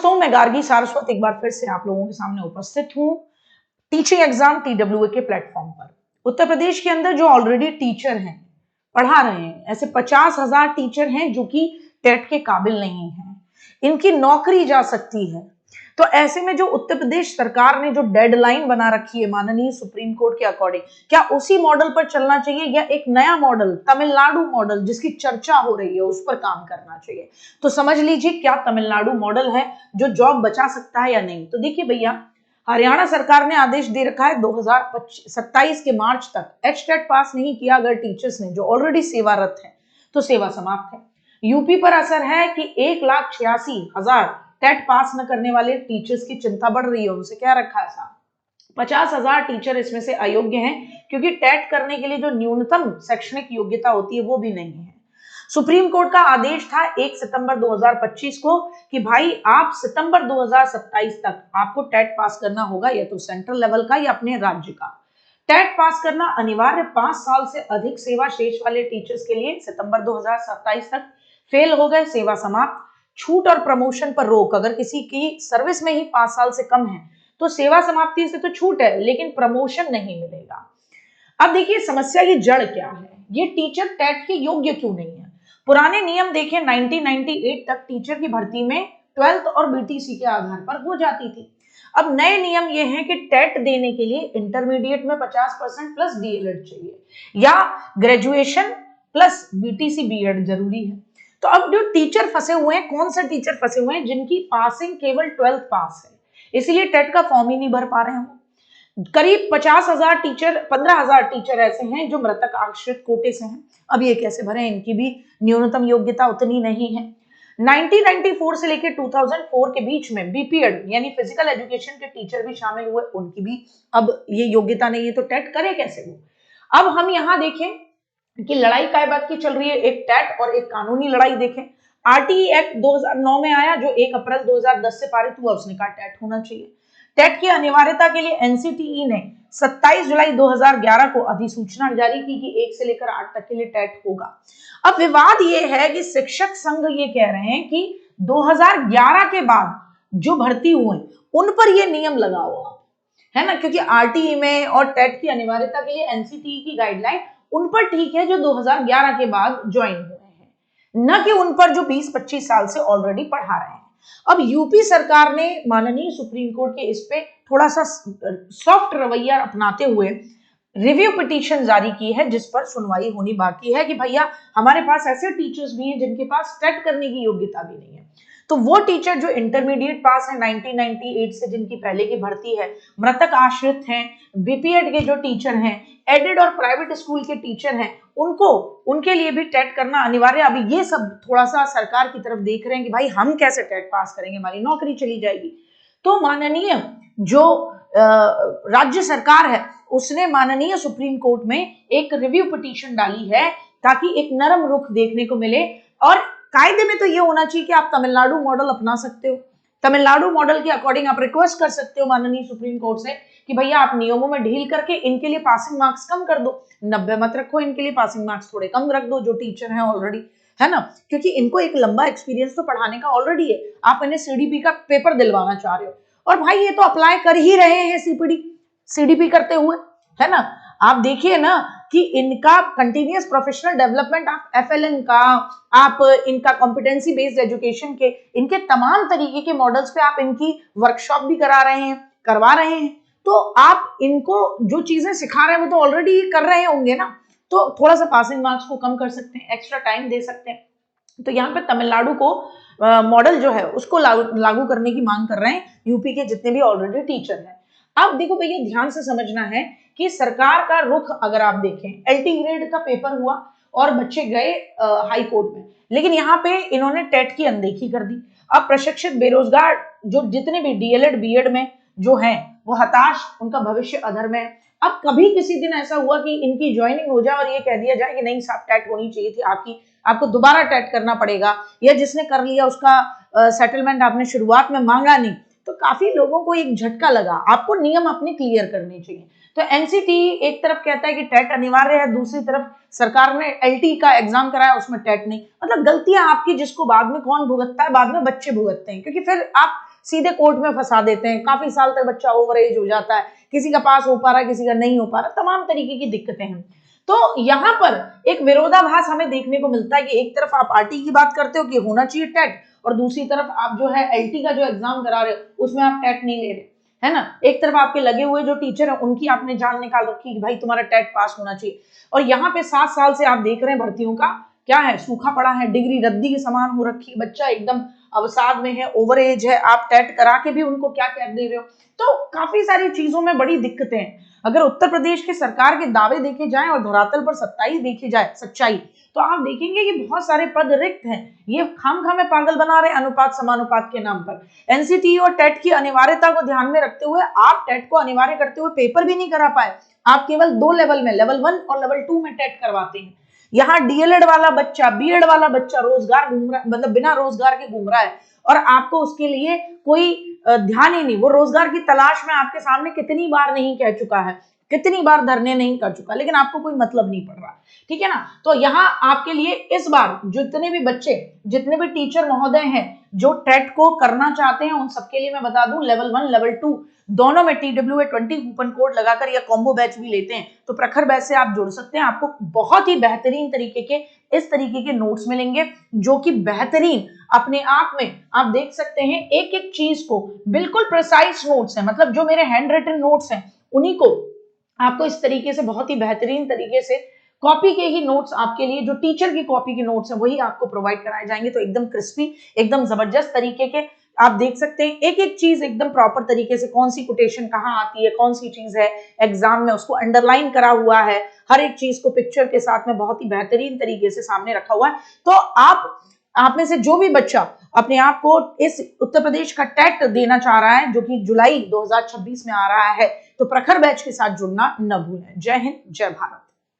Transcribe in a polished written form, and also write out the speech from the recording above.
दोस्तों, मैं गार्गी सारस्वत एक बार फिर से आप लोगों के सामने उपस्थित हूं टीचिंग एग्जाम TWA के प्लेटफॉर्म पर। उत्तर प्रदेश के अंदर जो ऑलरेडी टीचर हैं, पढ़ा रहे हैं, ऐसे 50,000 टीचर हैं जो कि टेट के काबिल नहीं हैं, इनकी नौकरी जा सकती है। तो ऐसे में जो उत्तर प्रदेश सरकार ने जो डेडलाइन बना रखी है माननीय सुप्रीम कोर्ट के अकॉर्डिंग, क्या उसी मॉडल पर चलना चाहिए या एक नया मॉडल, तमिलनाडु मॉडल जिसकी चर्चा हो रही है, उस पर काम करना चाहिए? तो समझ लीजिए क्या तमिलनाडु मॉडल है जो जॉब बचा सकता है या नहीं। तो देखिए भैया, हरियाणा सरकार ने आदेश दे रखा है 2027 के मार्च तक HTET पास नहीं किया अगर टीचर्स ने, जो ऑलरेडी सेवारत है, तो सेवा समाप्त है। यूपी पर असर है कि 1,86,000 टेट पास न करने वाले टीचर्स की चिंता बढ़ रही है। उनसे क्या रखा है साहब, 50,000 टीचर इसमें से अयोग्य हैं, क्योंकि टेट करने के लिए जो न्यूनतम शैक्षणिक योग्यता होती है वो भी नहीं है। सुप्रीम कोर्ट का आदेश था 1 सितंबर 2025 को कि भाई आप सितंबर 2027 तक आपको टेट पास करना होगा, या तो सेंट्रल लेवल का या अपने राज्य का। टेट पास करना अनिवार्य, 5 साल से अधिक सेवा शेष वाले टीचर्स के लिए सितंबर 2027 तक, फेल हो गए सेवा समाप्त। छूट और प्रमोशन पर रोक, अगर किसी की सर्विस में ही 5 साल से कम है तो सेवा समाप्ति से तो छूट है, लेकिन प्रमोशन नहीं मिलेगा। अब देखिए समस्या की जड़ क्या है, ये टीचर टेट के योग्य क्यों नहीं है। पुराने नियम देखें, 1998 तक टीचर की भर्ती में 12th और BTC के आधार पर हो जाती थी। अब नए नियम ये हैं कि टेट देने के लिए इंटरमीडिएट में 50% प्लस DLED चाहिए, या ग्रेजुएशन प्लस BTC BEd जरूरी है। तो अब जो टीचर फंसे हुए हैं, कौन से टीचर फंसे हुए हैं जिनकी पासिंग केवल 12th पास है, इसीलिए टेट का फॉर्म ही नहीं भर पा रहे हैं। करीब 50,000 टीचर, 15,000 टीचर ऐसे हैं जो मृतक आश्रित कोटे से हैं। अब ये कैसे भरें, इनकी भी न्यूनतम योग्यता उतनी नहीं है। 1994 से लेकर 2004 के बीच में BPEd यानी फिजिकल एजुकेशन के टीचर भी शामिल हुए, उनकी भी अब ये योग्यता नहीं है, तो टेट करे कैसे वो। अब हम यहाँ देखें कि लड़ाई काय बात की चल रही है, एक टेट और एक कानूनी लड़ाई देखें। RTE एक्ट 2009 में आया जो 1 अप्रैल 2010 से पारित हुआ, उसने कहा टेट होना चाहिए। टेट की अनिवार्यता के लिए NCTE ने 27 जुलाई 2011 को अधिसूचना जारी की कि 1 से लेकर 8 तक के लिए टेट होगा। अब विवाद ये है कि शिक्षक संघ ये कह रहे हैं कि 2011 के बाद जो भर्ती हुए उन पर ये नियम लगा हुआ है ना, क्योंकि RTE में और टेट की अनिवार्यता के लिए NCTE की गाइडलाइन उन पर ठीक है जो 2011 के बाद ज्वाइन हुए हैं, न कि उन पर जो 20-25 साल से ऑलरेडी पढ़ा रहे हैं। अब यूपी सरकार ने माननीय सुप्रीम कोर्ट के इस पे थोड़ा सा सॉफ्ट रवैया अपनाते हुए रिव्यू पिटीशन जारी की है, जिस पर सुनवाई होनी बाकी है कि भैया हमारे पास ऐसे टीचर्स भी हैं जिनके पास टेट करने की योग्यता भी नहीं है। तो वो टीचर जो इंटरमीडिएट पास है 1998 से, जिनकी पहले की भर्ती है, मृतक आश्रित हैं, BPEd के जो टीचर हैं, एडेड और प्राइवेट स्कूल के टीचर हैं, उनको, उनके लिए भी टेट करना अनिवार्य। अभी ये सब थोड़ा सा सरकार की तरफ देख रहे हैं कि भाई हम कैसे टेट पास करेंगे, हमारी नौकरी चली जाएगी। तो माननीय जो राज्य सरकार है उसने माननीय सुप्रीम कोर्ट में एक रिव्यू पिटीशन डाली है ताकि एक नरम रुख देखने को मिले। और कायदे में तो ये होना चाहिए कि आप तमिलनाडु मॉडल अपना सकते हो, तमिलनाडु मॉडल के अकॉर्डिंग आप रिक्वेस्ट कर सकते हो माननीय सुप्रीम कोर्ट से कि भैया आप नियमों में ढील करके इनके लिए पासिंग मार्क्स कम कर दो, 90 मत रखो, इनके लिए पासिंग मार्क्स थोड़े कम रख दो जो टीचर हैं ऑलरेडी, है ना, क्योंकि इनको एक लंबा एक्सपीरियंस तो पढ़ाने का ऑलरेडी है। आप इन्हें CDP का पेपर दिलवाना चाह रहे हो, और भाई ये तो अप्लाई कर ही रहे हैं CDP करते हुए, है ना। आप देखिए ना कि इनका कंटिन्यूअस प्रोफेशनल डेवलपमेंट, आप FLN का, आप इनका कॉम्पिटेंसी बेस्ड एजुकेशन के, इनके तमाम तरीके के मॉडल्स पे आप इनकी वर्कशॉप भी करवा रहे हैं। तो आप इनको जो चीजें सिखा रहे हैं वो तो ऑलरेडी कर रहे होंगे ना, तो थोड़ा सा पासिंग मार्क्स को कम कर सकते हैं, एक्स्ट्रा टाइम दे सकते हैं। तो यहाँ पे तमिलनाडु को मॉडल जो है उसको लागू करने की मांग कर रहे हैं यूपी के जितने भी ऑलरेडी टीचर हैं। अब देखो भैया, ध्यान से समझना है कि सरकार का रुख अगर आप देखें, LT ग्रेड का पेपर हुआ और बच्चे गए हाई कोर्ट में, लेकिन यहाँ पे इन्होंने टेट की अनदेखी कर दी। अब प्रशिक्षित बेरोजगार जो जितने भी DLED BEd में जो हैं वो हताश, उनका भविष्य अधर में। अब कभी किसी दिन ऐसा हुआ कि इनकी ज्वाइनिंग हो जाए और ये कह दिया जाए कि नहीं साहब टेट होनी चाहिए थी, आपको दोबारा टेट करना पड़ेगा, या जिसने कर लिया उसका सेटलमेंट आपने शुरुआत में मांगा नहीं, तो काफी लोगों को एक झटका लगा। आपको नियम अपने क्लियर करने चाहिए। तो NCTE एक तरफ कहता है कि टेट अनिवार्य है, दूसरी तरफ सरकार ने LT का एग्जाम कराया उसमें टेट नहीं। मतलब गलतियां आपकी, जिसको बाद में कौन भुगतता है, बाद में बच्चे भुगतते हैं, क्योंकि फिर आप सीधे कोर्ट में फंसा देते हैं, काफी साल तक बच्चा ओवर एज हो जाता है, किसी का पास हो पा रहा है, किसी का नहीं हो पा रहा, तमाम तरीके की दिक्कतें हैं। तो यहाँ पर एक विरोधाभास हमें देखने को मिलता है कि एक तरफ आप आरटी की बात करते हो कि होना चाहिए टेट, और दूसरी तरफ आप जो है एलटी का जो एग्जाम करा रहे हो उसमें आप टेट नहीं ले रहे, है ना। एक तरफ आपके लगे हुए जो टीचर है उनकी आपने जान निकाल रखी कि भाई तुम्हारा टेट पास होना चाहिए, और यहाँ पे 7 साल से आप देख रहे हैं भर्तियों का क्या है, सूखा पड़ा है, डिग्री रद्दी के समान हो रखी है, बच्चा एकदम अवसाद में है, ओवर एज है, आप टेट करा के भी उनको क्या कह दे रहे हो। तो काफी सारी चीजों में बड़ी दिक्कतें हैं। अगर उत्तर प्रदेश की सरकार के दावे देखे जाएं और धरातल पर सच्चाई, तो आप देखेंगे कि बहुत सारे पद रिक्त हैं, ये खामखा में पागल बना रहे अनुपात समानुपात के नाम पर। एनसीटी और टेट की अनिवार्यता को ध्यान में रखते हुए आप टेट को अनिवार्य करते हुए पेपर भी नहीं करा पाए, आप केवल 2 लेवल में, लेवल 1 और लेवल 2 में टेट करवाते हैं। यहाँ डीएलएड वाला बच्चा, बीएड वाला बच्चा रोजगार घूम रहा, मतलब बिना रोजगार के घूम रहा है, और आपको उसके लिए कोई ध्यान ही नहीं। वो रोजगार की तलाश में आपके सामने कितनी बार नहीं कह चुका है, कितनी बार धरने नहीं कर चुका, लेकिन आपको कोई मतलब नहीं पड़ रहा, ठीक है ना। तो यहाँ आपके लिए इस बार जितने भी बच्चे, जितने भी टीचर महोदय हैं जो टेट को करना चाहते हैं, उन सबके लिए मैं बता दूं लेवल 1 लेवल 2 दोनों में TWA20 कूपन कोड लगाकर या कॉम्बो बैच भी लेते हैं तो प्रखर बैच से आप जुड़ सकते हैं। आपको बहुत ही बेहतरीन तरीके के इस तरीके के नोट्स मिलेंगे जो कि बेहतरीन अपने आप में आप देख सकते हैं, एक एक चीज को बिल्कुल प्रिसाइज नोट्स है, मतलब जो मेरे हैंड रिटन नोट्स हैं उन्हीं को आपको इस तरीके से बहुत ही बेहतरीन तरीके से कॉपी के ही नोट्स आपके लिए, जो टीचर की कॉपी के नोट्स हैं वही आपको प्रोवाइड कराए जाएंगे। तो एकदम क्रिस्पी, एकदम जबरदस्त तरीके के आप देख सकते हैं, एक एक चीज एकदम प्रॉपर तरीके से, कौन सी कोटेशन कहाँ आती है, कौन सी चीज है एग्जाम में उसको अंडरलाइन करा हुआ है, हर एक चीज को पिक्चर के साथ में बहुत ही बेहतरीन तरीके से सामने रखा हुआ है। तो आप में से जो भी बच्चा अपने आप को इस उत्तर प्रदेश का टेट देना चाह रहा है जो कि जुलाई 2026 में आ रहा है, तो प्रखर बैच के साथ जुड़ना न भूलें। जय हिंद, जय भारत।